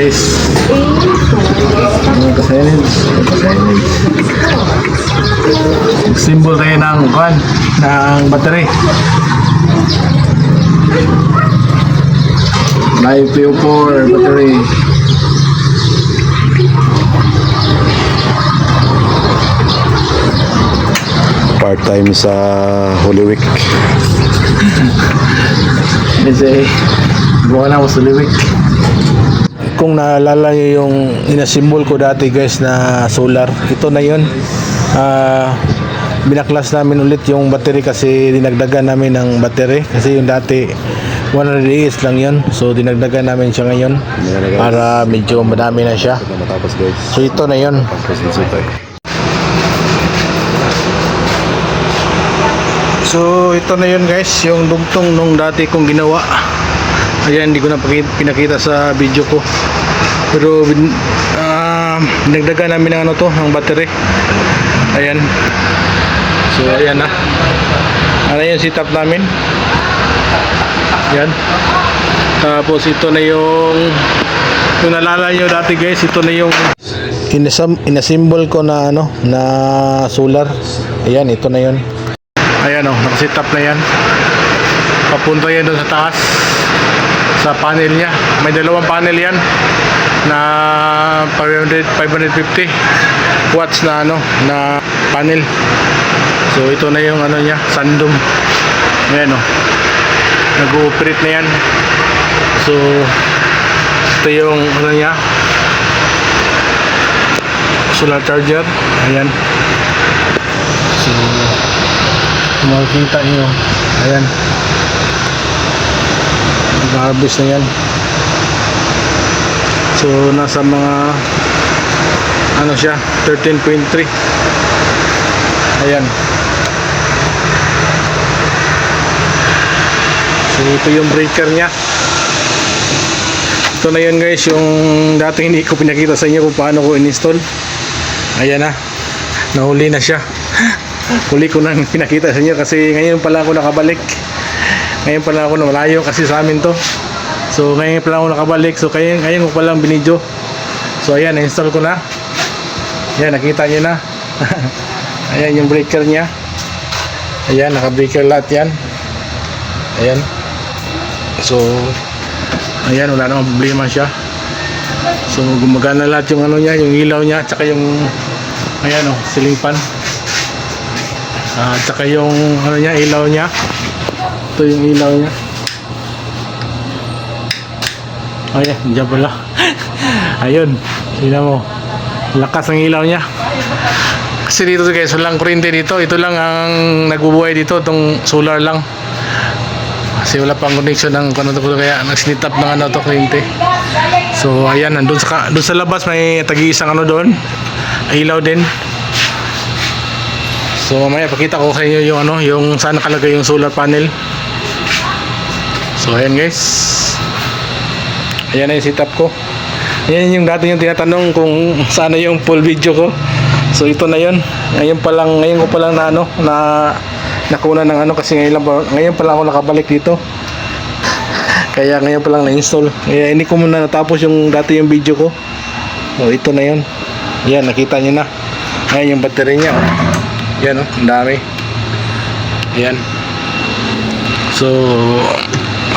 guys. Symbol tayo ng kan, ng battery. Live PO4 battery. Part-time sa Holy Week. Kasi buka na ako sa Holy Week. Kung naalala nyo yung inasimbol ko dati guys na solar, ito na yun. Binaklas namin ulit yung battery kasi dinagdagan namin ng battery kasi yung dati 100 AS lang yun, so dinagdagan namin siya ngayon para medyo madami na siya. So ito na yun. So ito na yun guys, yung dugtong nung dati kong ginawa. Ayan, hindi ko na pinakita sa video ko, pero dinagdagan namin ng ano to, ng battery. Ayan. So ayan na. Ano yung setup namin. Yan. Tapos ito na yung naalala nyo dati guys, ito na yung inasimbol ko na ano, na solar. Ayan, ito na yun. Ayan oh, nakasetup na yan. Papunta yan doon sa taas, sa panel niya. May dalawang panel yan na 550 watts na ano, na panel. So ito na yung ano niya, sandom. Ayan oh, nag-ooperate na yan. So ito yung ano niya, solar charger. Ayan. So makikita nyo, ayan, nag-harvest na yan. So nasa mga ano siya, 13.3. Ayan. So ito yung breaker nya. Ito na yun guys, yung dati hindi ko pinakita sa inyo kung paano ko in-install. Ayan na, nahuli na siya. Huli ko nang pinakita sa inyo kasi ngayon pala ako nakabalik. Ngayon pala ako, malayo kasi sa amin to. So ngayon pala ako nakabalik. So ngayon ko palang binidyo. So ayan, na-install ko na. Ayan, nakita nyo na. Ayan yung breaker nya. Ayan, naka-breaker lahat yan. Ayan. So ayan, wala namang problema siya. So gumagana lahat yung ano nya, yung ilaw nya, tsaka yung ayan oh, ceiling fan. Tsaka yung ano nya, ilaw nya. Ito yung ilaw nya. Ayan, dyan pala. Ayun, tingnan mo, lakas ang ilaw nya. Kasi dito guys, walang kuryente dito. Ito lang ang nagbubuhay dito, itong solar lang. Kasi wala pang connection ng ano to, kaya nag-snit up ng ano to, kuryente. So ayan, doon sa labas may tagi-isang ano doon, ilaw din. So mamaya pakita ko sa inyo yung ano, yung saan nakalagay yung solar panel. So ayan guys, ayan na yung setup ko. Ayan yung dati yung tinatanong kung saan na yung full video ko. So ito na yun. Ngayon ko pa lang na ano, na nakuna ng ano, kasi ngayon pa lang ako nakabalik dito. Kaya ngayon pa lang na-install. Kaya hindi ko muna natapos yung dati yung video ko. So ito na yun. Ayan, nakita nyo na. Ayan yung battery nya oh. Yan oh, ang dami. Ayan. So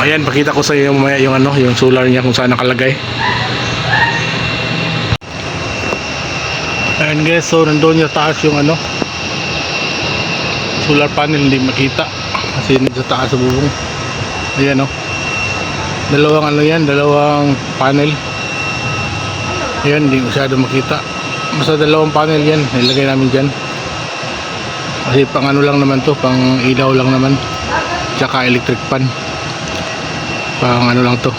ayan, pakita ko sa inyo mamaya yung ano, yung solar niya kung saan nakalagay. Ayan guys, so nandoon yung taas yung ano, solar panel, hindi makita kasi sa taas sa bubong. Ayan oh, dalawang ano yan, dalawang panel. Ayan, hindi masyado makita. Basta dalawang panel yan, nilagay namin dyan. Kasi pang ano lang naman to, pang ilaw lang naman. Tsaka electric fan. Pang ano lang to.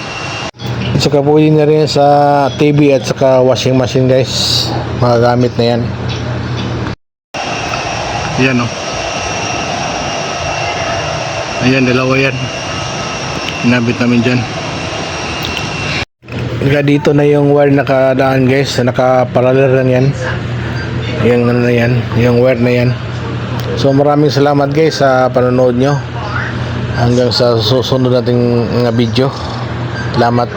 Saka pwede na rin sa TV at saka washing machine guys. Magagamit na yan. Yan oh. Ayan, dalawa yan. Inabit namin dyan. Saka dito na yung wire nakadaan guys. Nakaparallel lang yan. Yung ano na yan, yung wire na yan. So maraming salamat guys sa panonood nyo. Hanggang sa susunod nating video. Salamat.